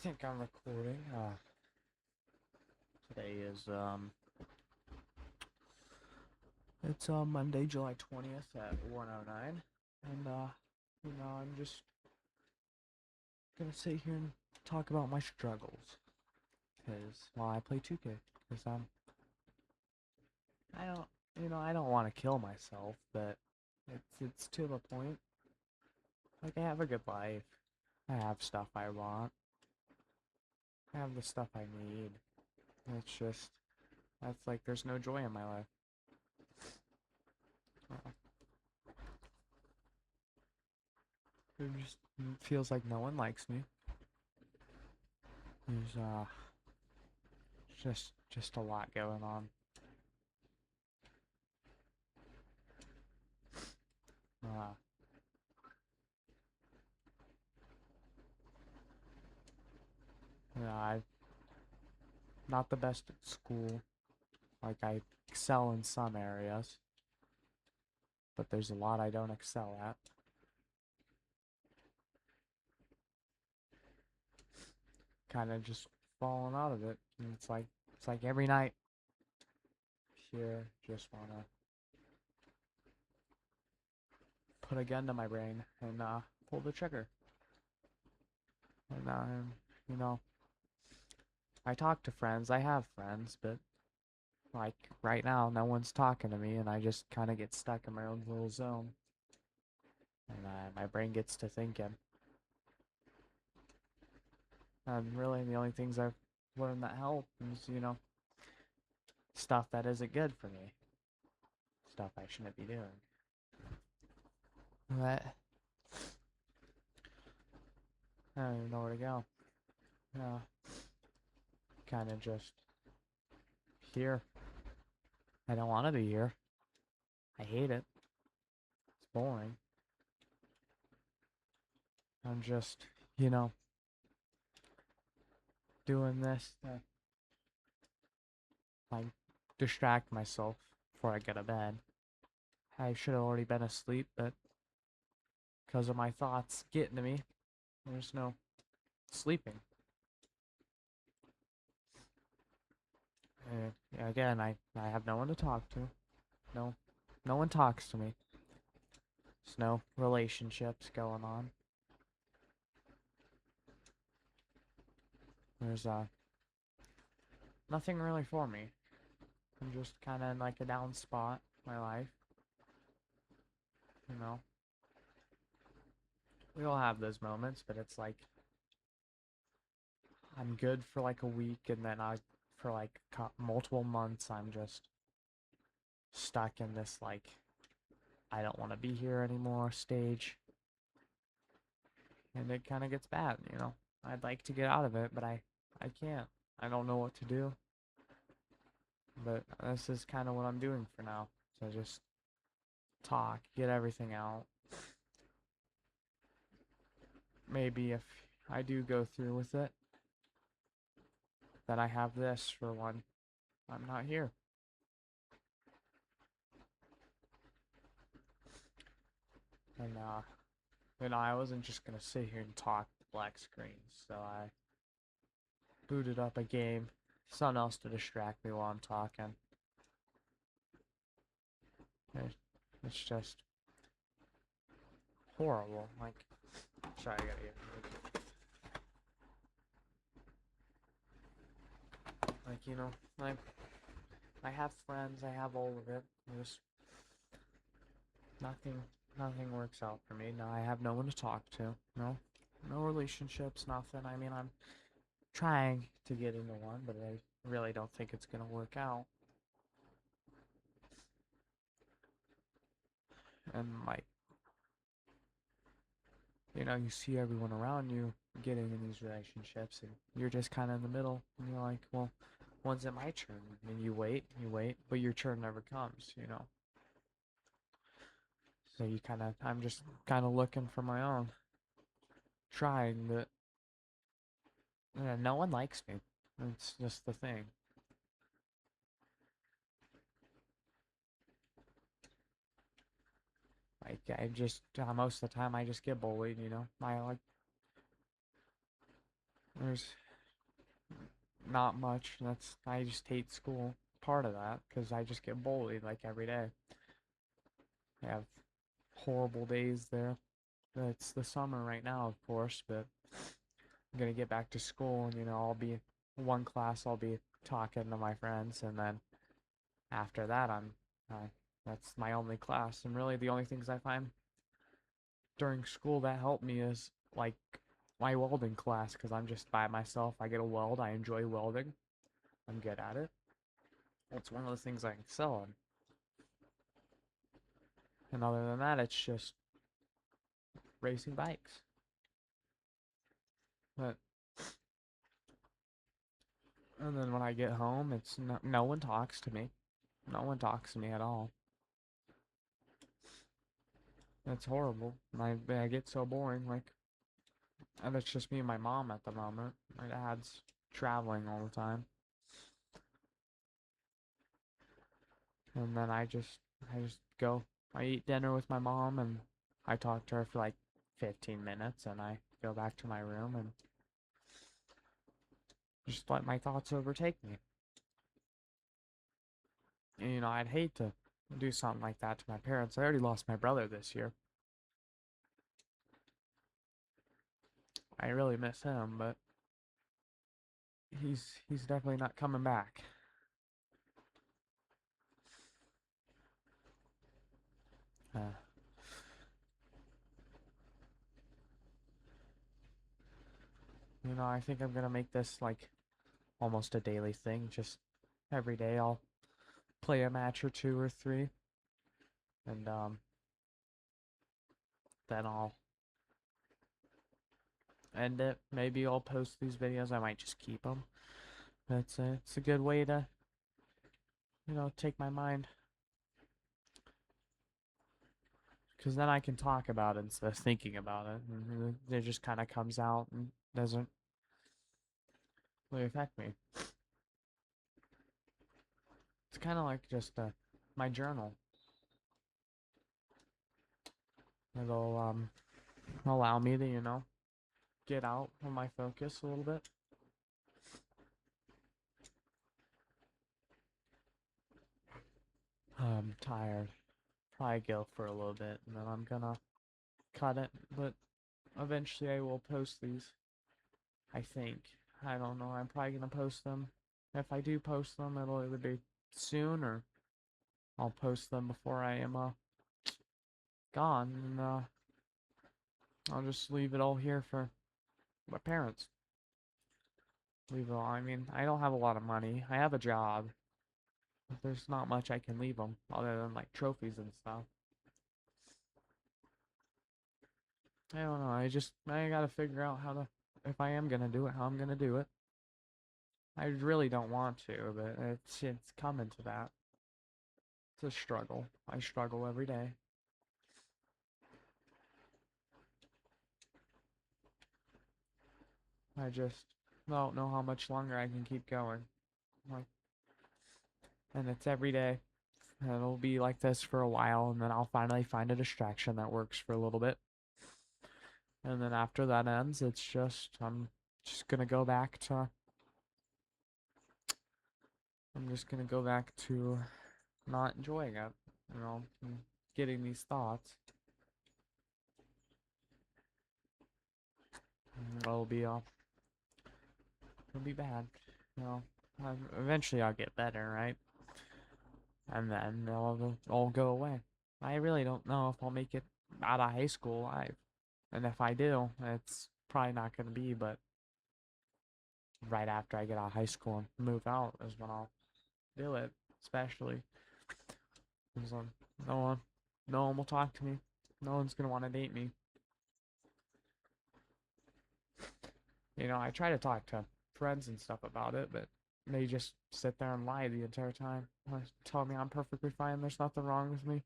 think I'm recording. Today is it's Monday, July 20th at 1:09, and I'm just gonna sit here and talk about my struggles, cause I play 2K, cause I don't I don't want to kill myself, but it's to the point. Like I have a good life, I have stuff I want, I have the stuff I need. It's just that's like there's no joy in my life. Uh, It just feels like no one likes me. There's just a lot going on. Uh, I'm not the best at school. Like I excel in some areas, but there's a lot I don't excel at. Kind of just falling out of it. And it's like every night here, just wanna put a gun to my brain and pull the trigger. And you know, I talk to friends. I have friends, but like right now, no one's talking to me, and I just kind of get stuck in my own little zone, and my brain gets to thinking. And really, the only things I've learned that help is, stuff that isn't good for me, stuff I shouldn't be doing. But I don't even know where to go. Yeah, kind of just here. I don't want to be here. I hate it. It's boring. I'm just, you know, doing this to like distract myself before I get to bed. I should have already been asleep, but because of my thoughts getting to me, there's no sleeping. And again, I have no one to talk to. No, no one talks to me. There's no relationships going on. There's nothing really for me. I'm just kind of in like a down spot in my life. You know, we all have those moments, but it's like I'm good for like a week, and then for like multiple months, I'm just stuck in this like I don't want to be here anymore stage, and it kind of gets bad. I'd like to get out of it, but I can't. I don't know what to do. But this is kind of what I'm doing for now. So just talk, get everything out. Maybe if I do go through with it, then I have this for when I'm not here. And I wasn't just gonna sit here and talk black screens, so I booted up a game, something else to distract me while I'm talking. It's just horrible. Sorry, I gotta get like I have friends, I have all of it. Just nothing, nothing works out for me. No, I have no one to talk to. No, no relationships, nothing. I mean, I'm trying to get into one, but I really don't think it's gonna work out. And like, you see everyone around you getting in these relationships, and you're just kind of in the middle, and you're like, well, when's it my turn? And you wait, but your turn never comes. So I'm just kind of looking for my own, trying, but no one likes me. It's just the thing. Like I just most of the time I just get bullied. I like there's not much. I just hate school. Part of that, because I just get bullied like every day. I have horrible days there. It's the summer right now, of course, but I'm gonna get back to school, and I'll be one class. I'll be talking to my friends, and then after that, uh, that's my only class. And really, the only things I find during school that help me is like my welding class, because I'm just by myself. I get a weld. I enjoy welding. I'm good at it. It's one of the things I excel in. And other than that, it's just racing bikes. But and then when I get home, it's no one talks to me. No one talks to me at all. It's horrible. I get so boring. Like, and it's just me and my mom at the moment. My dad's traveling all the time, and then I just go. I eat dinner with my mom, and I talk to her for like 15 minutes, and I go back to my room and just let my thoughts overtake me. And, I'd hate to do something like that to my parents. I already lost my brother this year. I really miss him, but he's definitely not coming back. Uh, I think I'm gonna make this like almost a daily thing. Just every day I'll play a match or two or three, and then I'll end it. Maybe I'll post these videos. I might just keep them. But it's a good way to take my mind, because then I can talk about it instead of thinking about it, and it just kind of comes out and doesn't really affect me. It's kind of like just my journal. It'll allow me to get out of my focus a little bit. I'm tired. Probably go for a little bit, and then I'm gonna cut it. But eventually, I will post these. I think. I don't know. I'm probably gonna post them. If I do post them, it'll either be soon or I'll post them before I am gone, and I'll just leave it all here for my parents. Leave it all. I mean, I don't have a lot of money. I have a job. But there's not much I can leave them other than like trophies and stuff. I don't know. I gotta figure out how to, if I am gonna do it, how I'm gonna do it. I really don't want to, but it's coming to that. It's a struggle. I struggle every day. I just don't know how much longer I can keep going. Like, and it's every day. And it'll be like this for a while, and then I'll finally find a distraction that works for a little bit. And then after that ends, I'm just gonna go back to I'm just gonna go back to not enjoying it, and getting these thoughts. It'll be bad, you know. Eventually, I'll get better, right? And then they'll all go away. I really don't know if I'll make it out of high school alive, and if I do, it's probably not gonna be. But right after I get out of high school and move out is when I'll do it, especially because no one, no one will talk to me. No one's gonna want to date me. I try to talk to friends and stuff about it, but they just sit there and lie the entire time. Tell me I'm perfectly fine. There's nothing wrong with me.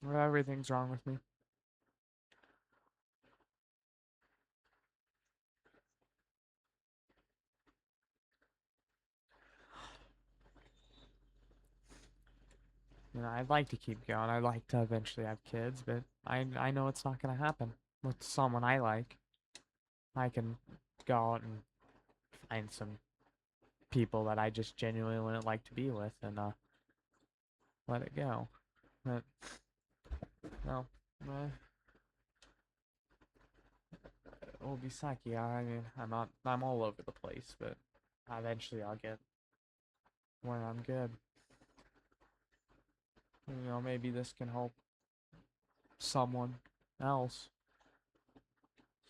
Everything's wrong with me. I'd like to keep going. I'd like to eventually have kids, but I know it's not gonna happen with someone I like. I can go out and find some people that I just genuinely wouldn't like to be with and let it go. But no, uh, Obisaki, I mean, I'm all over the place, but eventually I'll get where I'm good. You know, maybe this can help someone else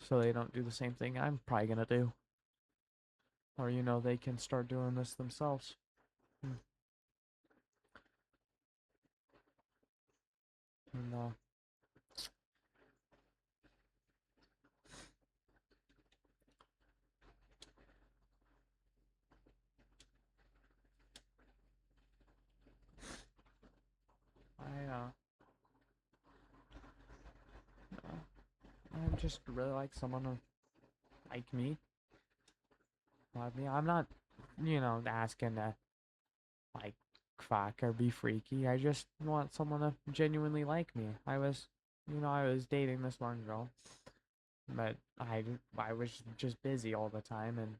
so they don't do the same thing I'm probably gonna do. Or, you know, they can start doing this themselves. Hmm. And, I, I just really like someone to like me. Love me. I'm not, you know, asking to, like, fuck or be freaky. I just want someone to genuinely like me. I was dating this one girl, but I was just busy all the time, and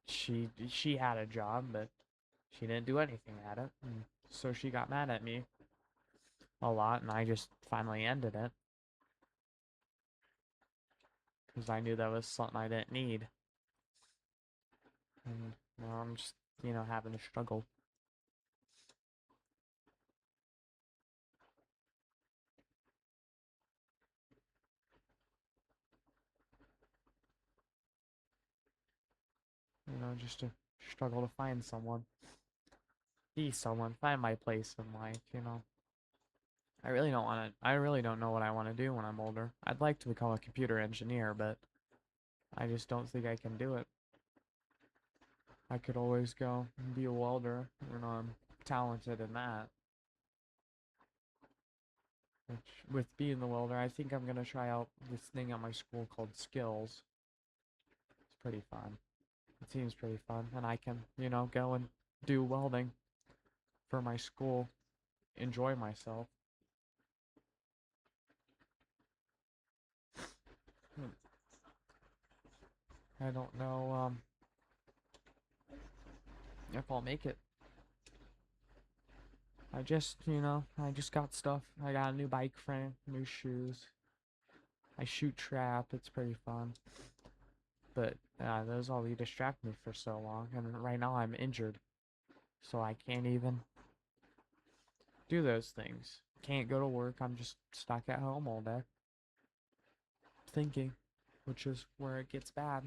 she had a job, but she didn't do anything at it, and so she got mad at me a lot, and I just finally ended it because I knew that was something I didn't need, and now I'm just, you know, having to struggle. You know, just to struggle to find someone, be someone, find my place in life, you know. I really don't know what I want to do when I'm older. I'd like to become a computer engineer, but I just don't think I can do it. I could always go and be a welder, you know, I'm talented in that. Which, with being the welder, I think I'm gonna try out this thing at my school called Skills. It's pretty fun. It seems pretty fun, and I can, you know, go and do welding for my school, enjoy myself. Hmm. I don't know if I'll make it. I just got stuff. I got a new bike frame, new shoes. I shoot trap. It's pretty fun. But those only distract me for so long, and right now I'm injured, so I can't even do those things. Can't go to work. I'm just stuck at home all day thinking, which is where it gets bad.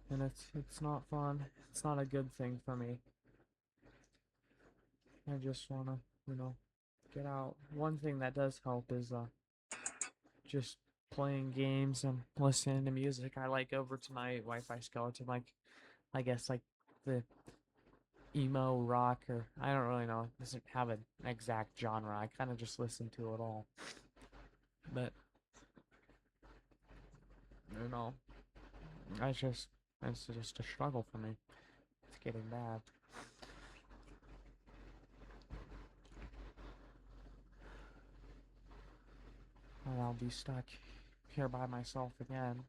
And it's not fun. It's not a good thing for me. I just wanna, you know, get out. One thing that does help is just playing games and listening to music. I like over to my Wi-Fi skeleton, like I guess like the emo rock, or I don't really know. It doesn't have an exact genre. I kind of just listen to it all. But you know, I just it's just a struggle for me. It's getting bad, and I'll be stuck here by myself again.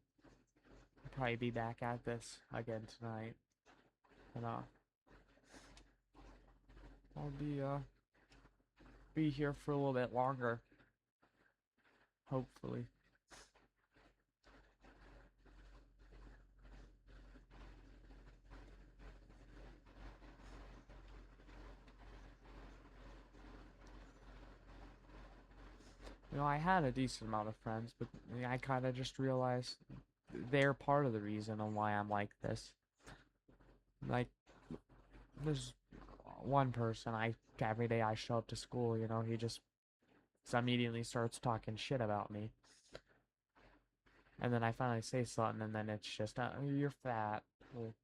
I'll probably be back at this again tonight, and I'll be here for a little bit longer, hopefully. You know, I had a decent amount of friends, but I kind of just realized they're part of the reason on why I'm like this. Like, there's one person every day I show up to school, you know, he just immediately starts talking shit about me. And then I finally say something, and then it's just, you're fat. Well,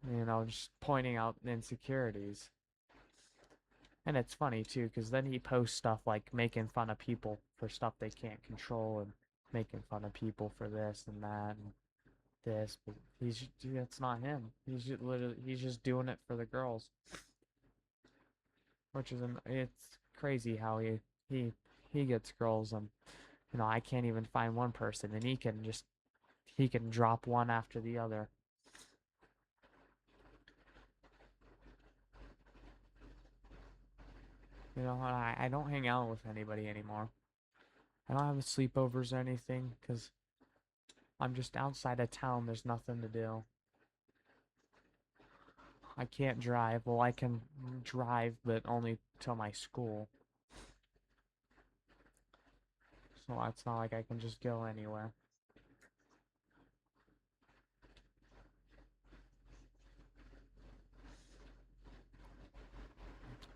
you know, just pointing out insecurities. And it's funny too, because then he posts stuff like making fun of people for stuff they can't control, and making fun of people for this and that and this. But it's not him. He's just doing it for the girls, which is it's crazy how he he gets girls, and I can't even find one person, and he can drop one after the other. I don't hang out with anybody anymore. I don't have sleepovers or anything because I'm just outside of town. There's nothing to do. I can't drive. Well, I can drive, but only to my school. So it's not like I can just go anywhere.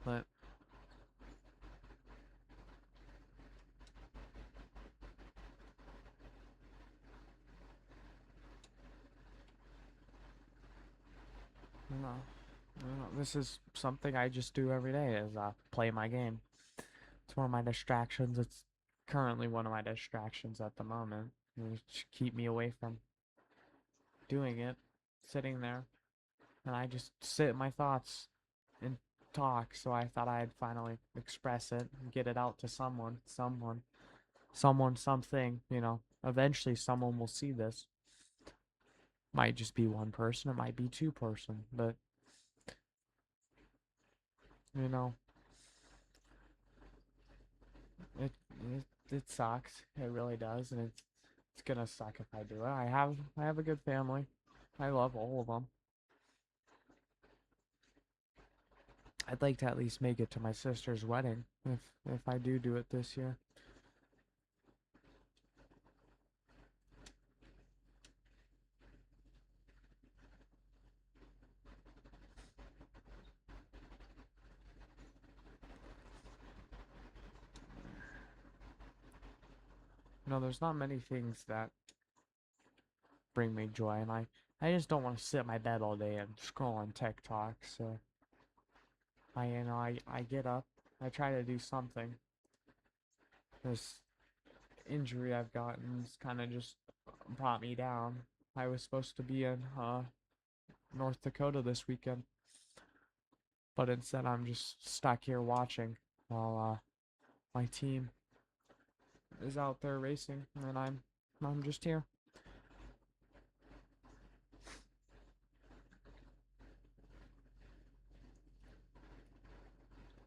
But you know, this is something I just do every day is play my game. It's one of my distractions. It's currently one of my distractions at the moment. To keep me away from doing it, sitting there, and I just sit in my thoughts and talk. So I thought I'd finally express it and get it out to someone, something. Eventually someone will see this. Might just be one person, it might be two person, but you know, it it sucks. It really does, and it's gonna suck if I do it. I have a good family. I love all of them. I'd like to at least make it to my sister's wedding if I do it this year. There's not many things that bring me joy, and I just don't want to sit in my bed all day and scroll on TikTok. So I get up, I try to do something. This injury I've gotten kind of just brought me down. I was supposed to be in North Dakota this weekend, but instead I'm just stuck here watching while my team is out there racing, and I'm just here.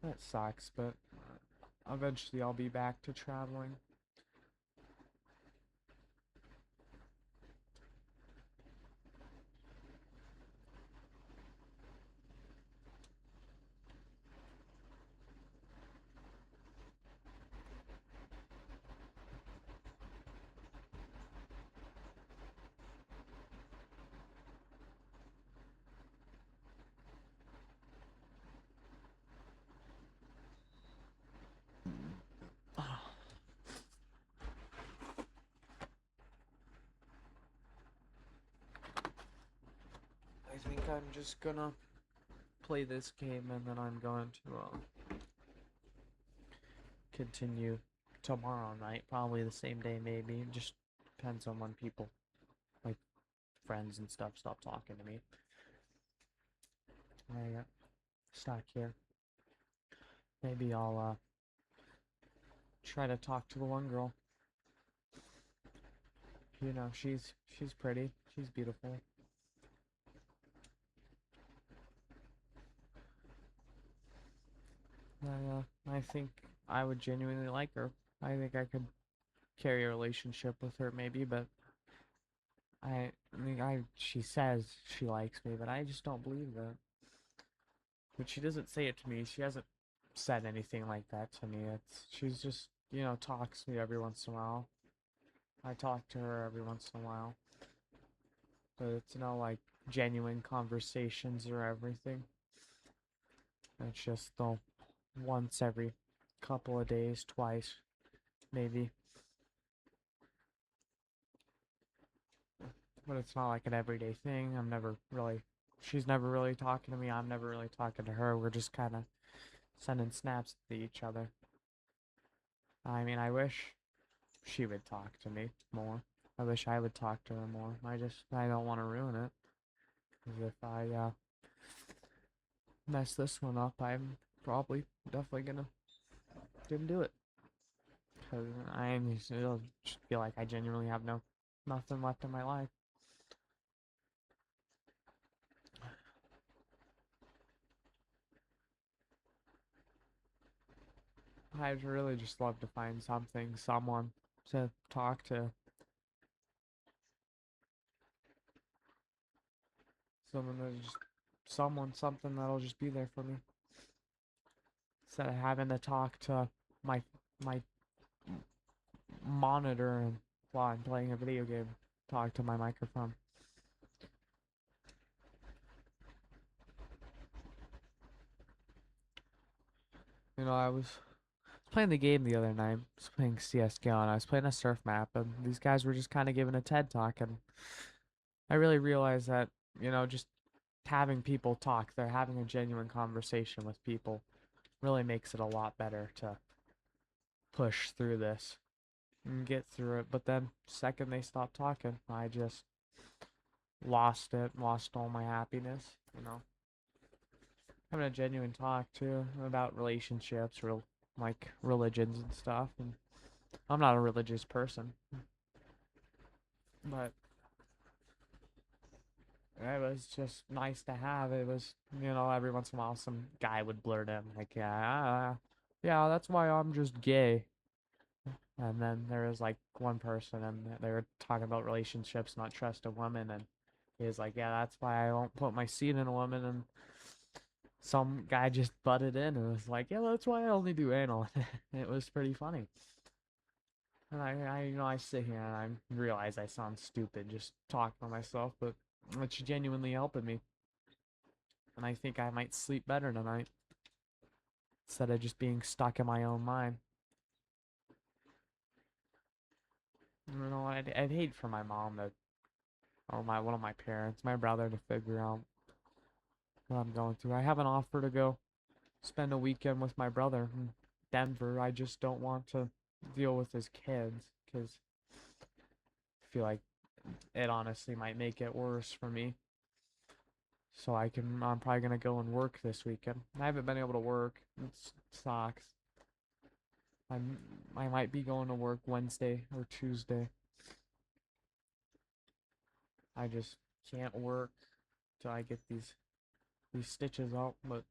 That sucks, but eventually I'll be back to traveling. I think I'm just gonna play this game and then I'm going to continue tomorrow night, probably the same day maybe. It just depends on when people, like friends and stuff, stop talking to me. I stuck here. Maybe I'll try to talk to the one girl. She's pretty. She's beautiful. I think I would genuinely like her. I think I could carry a relationship with her maybe, but I mean, she says she likes me, but I just don't believe that. But she doesn't say it to me. She hasn't said anything like that to me. She's just, talks to me every once in a while. I talk to her every once in a while, but it's not like genuine conversations or everything. It's just the once every couple of days, twice, maybe. But it's not like an everyday thing. She's never really talking to me. I'm never really talking to her. We're just kind of sending snaps to each other. I mean, I wish she would talk to me more. I wish I would talk to her more. I don't want to ruin it. Because if I mess this one up, I'm probably definitely gonna do it. Because it'll just feel like I genuinely have nothing left in my life. I'd really just love to find someone to talk to. Someone that just, something that'll just be there for me. Instead of having to talk to my my monitor and while I'm playing a video game, talk to my microphone. I was playing the game the other night. I was playing CS:GO and I was playing a surf map, and these guys were just kind of giving a TED talk, and I really realized that just having people talk, they're having a genuine conversation with people, really makes it a lot better to push through this and get through it. But then, second they stopped talking, I just lost it, lost all my happiness. Having a genuine talk too about relationships, like religions and stuff. And I'm not a religious person, but it was just nice to have. It was, every once in a while some guy would blurt in like, yeah, that's why I'm just gay. And then there was like one person and they were talking about relationships, not trust a woman, and he was like, yeah, that's why I won't put my seed in a woman. And some guy just butted in and was like, yeah, that's why I only do anal. It was pretty funny. And I sit here and I realize I sound stupid just talking to myself, but it's genuinely helping me. And I think I might sleep better tonight instead of just being stuck in my own mind. I'd hate for my mom to, or one of my parents, my brother, to figure out what I'm going through. I have an offer to go spend a weekend with my brother in Denver. I just don't want to deal with his kids because I feel like it honestly might make it worse for me. So I'm probably gonna go and work this weekend. I haven't been able to work. It sucks. I might be going to work Wednesday or Tuesday. I just can't work till I get these stitches out, but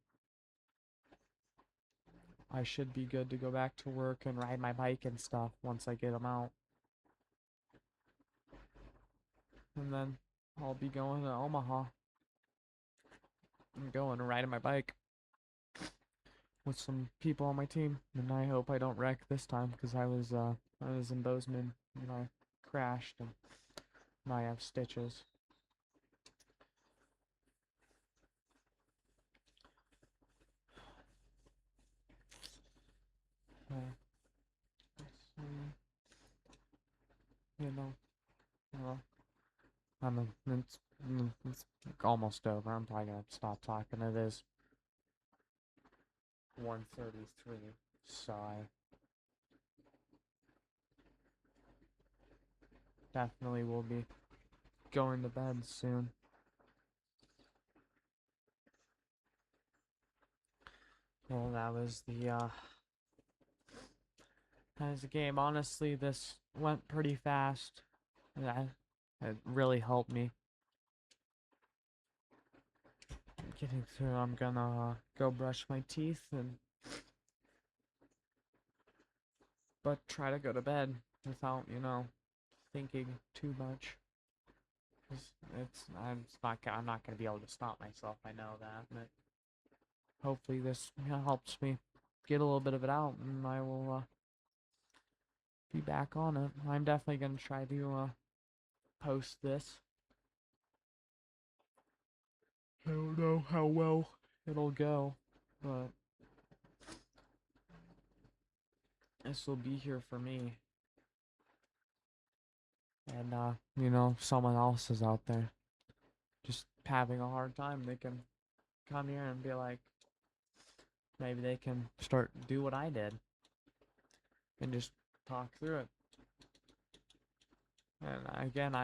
I should be good to go back to work and ride my bike and stuff once I get them out. And then I'll be going to Omaha. I'm going to ride my bike with some people on my team, and I hope I don't wreck this time because I was in Bozeman and I crashed and now I have stitches. Uh, so, you know, well, it's almost over. I'm probably gonna stop talking. It is 1:33, so I definitely will be going to bed soon. Well, that was the game. Honestly, this went pretty fast. It really helped me getting through. I'm gonna go brush my teeth but try to go to bed without, thinking too much. 'Cause I'm not gonna be able to stop myself. I know that, but hopefully this helps me get a little bit of it out, and I will be back on it. I'm definitely gonna try to post this. I don't know how well it'll go, but this will be here for me. And if someone else is out there just having a hard time, they can come here and be like, maybe they can do what I did and just talk through it. And again,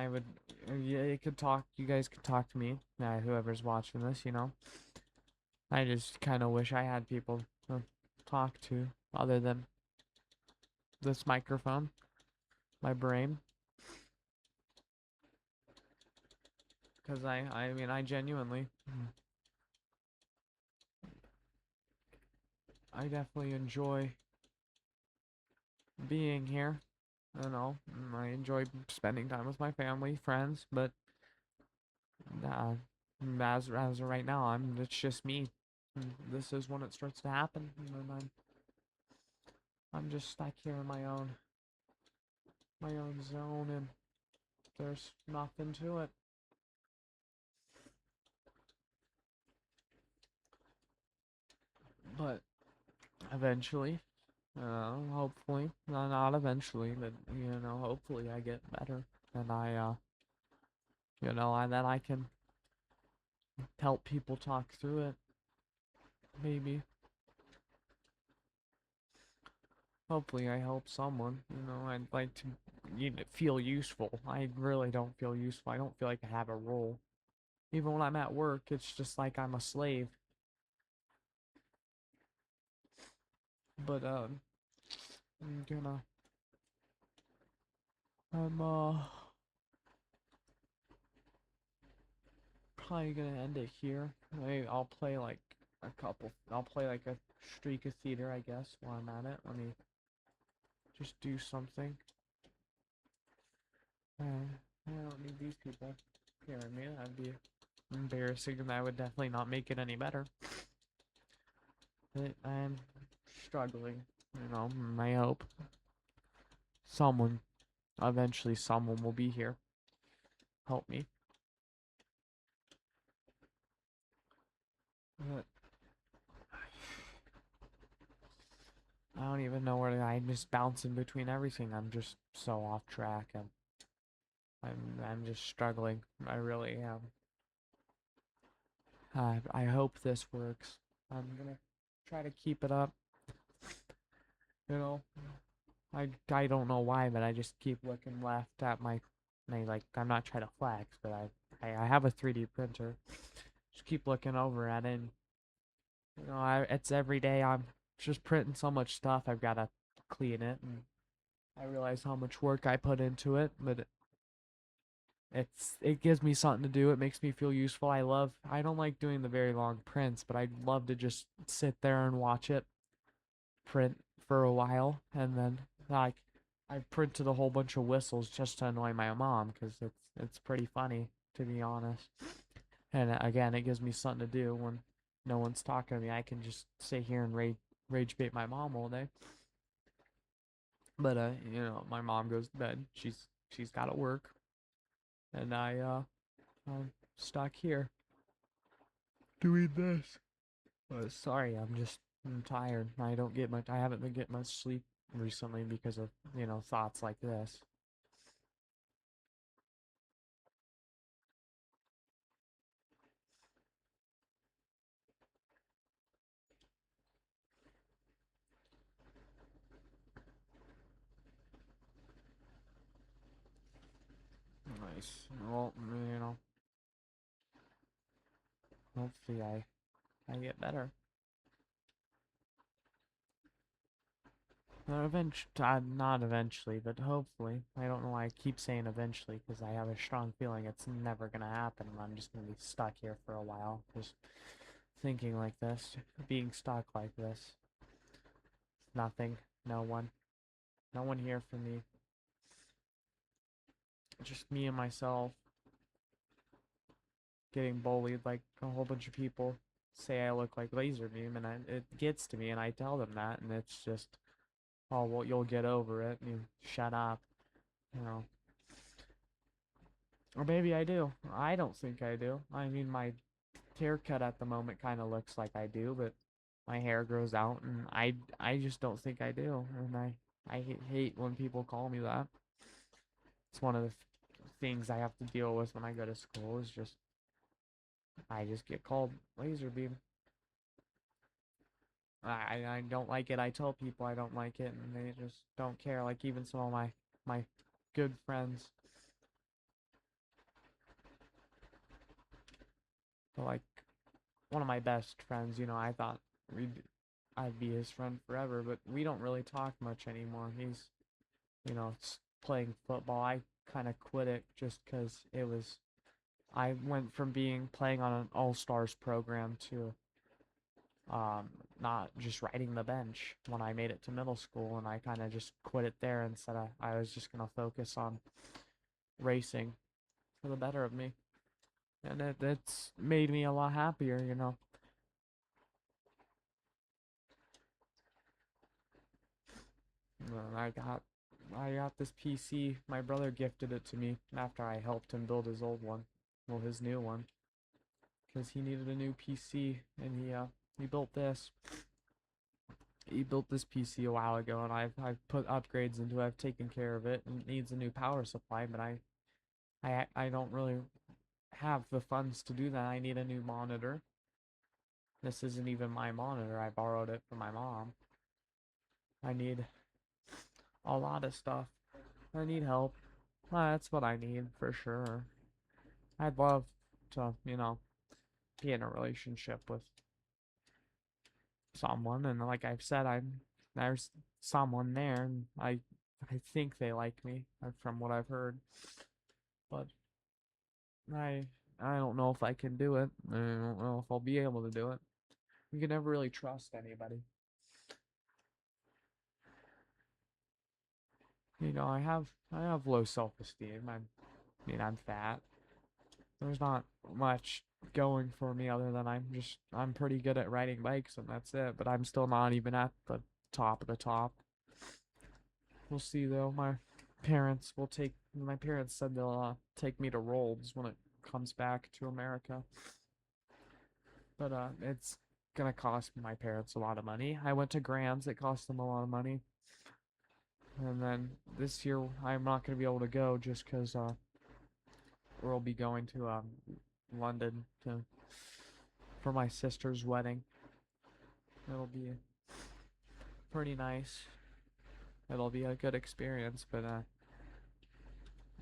you guys could talk to me, whoever's watching this. I just kind of wish I had people to talk to other than this microphone, my brain, because I mean, I genuinely, I definitely enjoy being here. You know, I enjoy spending time with my family, friends, but uh, as of right now, it's just me. This is when it starts to happen, and then I'm just stuck here in my own zone, and there's nothing to it. But eventually, hopefully, not eventually, but hopefully I get better, and that I can help people talk through it. Maybe, hopefully, I help someone. I'd like to, feel useful. I really don't feel useful. I don't feel like I have a role. Even when I'm at work, it's just like I'm a slave. But I'm gonna, I'm probably gonna end it here. I'll play like I'll play like a streak of theater, I guess, while I'm at it. Let me just do something. I don't need these people hearing me. That'd be embarrassing, and that would definitely not make it any better. But I'm struggling, I hope someone, eventually someone will be here. Help me. But I don't even know where I'm just bouncing between everything. I'm just so off track, and I'm just struggling. I really am. I hope this works. I'm gonna try to keep it up. You know, I don't know why, but I just keep looking left at my like I'm not trying to flex, but I have a 3D printer. Just keep looking over at it. And, it's every day. I'm just printing so much stuff. I've got to clean it, and I realize how much work I put into it, but it gives me something to do. It makes me feel useful. I don't like doing the very long prints, but I'd love to just sit there and watch it print for a while, and then like I've printed a whole bunch of whistles just to annoy my mom because it's pretty funny, to be honest. And again, it gives me something to do when no one's talking to me. I can just sit here and rage bait my mom all day. But my mom goes to bed. She's got to work, and I'm stuck here doing this. Sorry, I'm tired. I haven't been getting much sleep recently because of, thoughts like this. Nice. Well, hopefully I get better. Not eventually, but hopefully. I don't know why I keep saying eventually because I have a strong feeling it's never gonna happen. I'm just gonna be stuck here for a while, just thinking like this, being stuck like this. Nothing, no one, no one here for me. Just me and myself getting bullied like a whole bunch of people say I look like Laserbeam, and it gets to me, and I tell them that, and it's just, oh well, you'll get over it. You shut up, you know. Or maybe I do. I don't think I do. I mean, my haircut at the moment kind of looks like I do, but my hair grows out, and I just don't think I do, and I hate when people call me that. It's one of the things I have to deal with when I go to school. Is just I just get called Laserbeam. I don't like it. I tell people I don't like it, and they just don't care. Like even some of my good friends, like one of my best friends. I thought I'd be his friend forever, but we don't really talk much anymore. playing football. I kind of quit it just because I went from playing on an all-stars program to um, not just riding the bench when I made it to middle school, and I kind of just quit it there and said I was just gonna focus on racing for the better of me, and it's made me a lot happier. And I got this PC. My brother gifted it to me after I helped him build his old one, well, his new one, because he needed a new PC, and he built this. He built this PC a while ago, and I've put upgrades into it. I've taken care of it, and it needs a new power supply, but I don't really have the funds to do that. I need a new monitor. This isn't even my monitor. I borrowed it from my mom. I need a lot of stuff. I need help. That's what I need for sure. I'd love to, be in a relationship with someone, and like I've said, there's someone there, and I think they like me from what I've heard, but I I don't know if I can do it. I don't know if I'll be able to do it. You can never really trust anybody. I have low self-esteem. I mean, I'm fat. There's not much going for me other than I'm pretty good at riding bikes, and that's it. But I'm still not even at the top of the top. We'll see though. My parents said they'll take me to Rolds when it comes back to America. But it's gonna cost my parents a lot of money. I went to Grams, it cost them a lot of money. And then this year I'm not gonna be able to go just because we'll be going to London for my sister's wedding. It'll be pretty nice. It'll be a good experience, but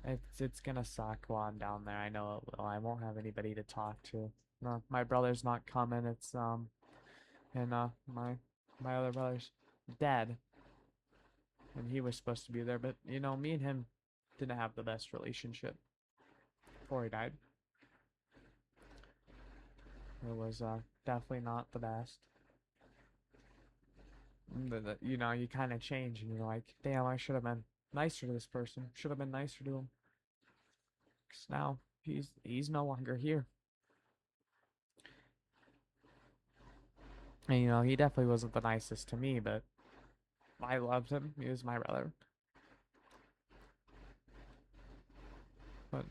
it's gonna suck while I'm down there. I know it will. I won't have anybody to talk to. No, my brother's not coming. It's and my other brother's dead, and he was supposed to be there, but me and him didn't have the best relationship before he died. It was definitely not the best. You kind of change, and you're like, damn, I should have been nicer to this person. Should have been nicer to him. 'Cause now he's no longer here. And he definitely wasn't the nicest to me, but I loved him. He was my brother. But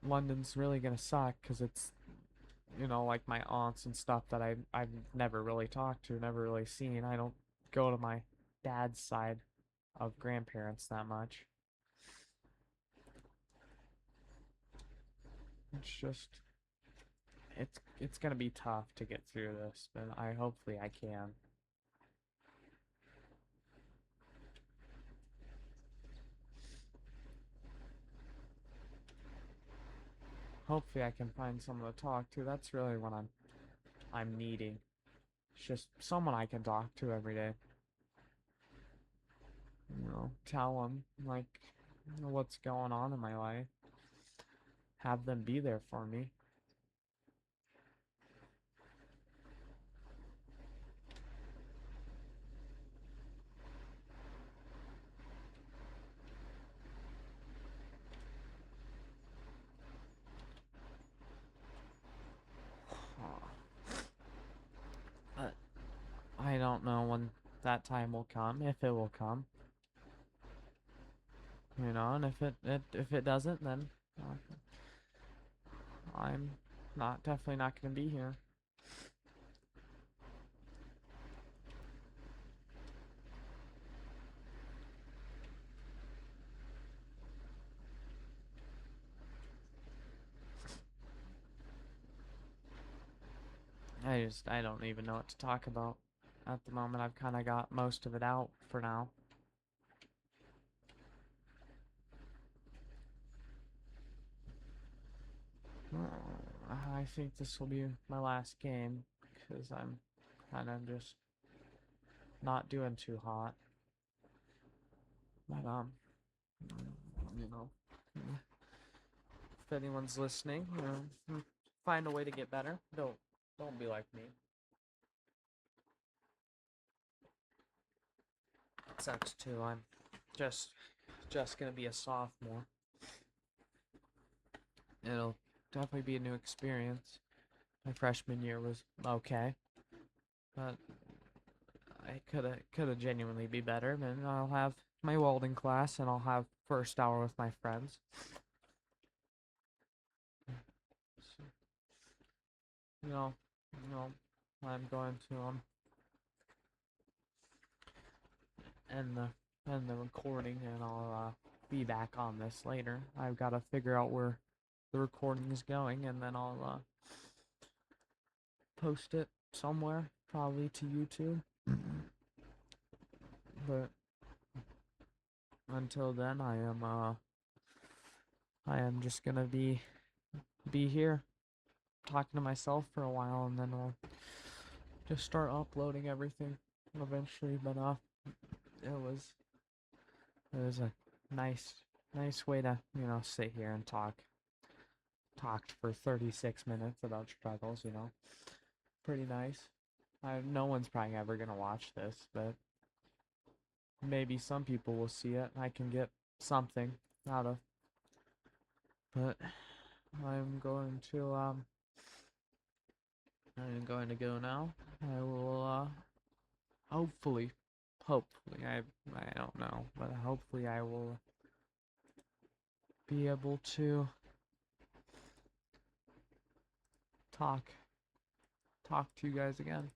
London's really gonna suck because it's like my aunts and stuff that I've never really talked to, never really seen. I don't go to my dad's side of grandparents that much. It's just it's gonna be tough to get through this, but hopefully I can. Hopefully I can find someone to talk to. That's really what I'm needing. It's just someone I can talk to every day. Tell them like what's going on in my life. Have them be there for me. But I don't know when that time will come, if it will come. And if it doesn't, then uh, I'm definitely not gonna be here. I don't even know what to talk about at the moment. I've kind of got most of it out for now. I think this will be my last game because I'm kind of just not doing too hot. But You know, if anyone's listening, find a way to get better. Don't be like me. It sucks too. I'm just just gonna be a sophomore. It'll definitely be a new experience. My freshman year was okay, but I coulda genuinely be better. And I'll have my welding class, and I'll have first hour with my friends. So, you know, you know, I'm going to end the recording, and I'll be back on this later. I've got to figure out where the recording is going, and then I'll post it somewhere, probably to YouTube. But until then, I am just gonna be here talking to myself for a while, and then we'll just start uploading everything eventually. But it was it was a nice way to sit here and talked for 36 minutes about struggles. Pretty nice. No one's probably ever gonna watch this, but maybe some people will see it. I can get something out of. But I'm going to go now. I will hopefully I don't know, but hopefully I will be able to talk talk to you guys again.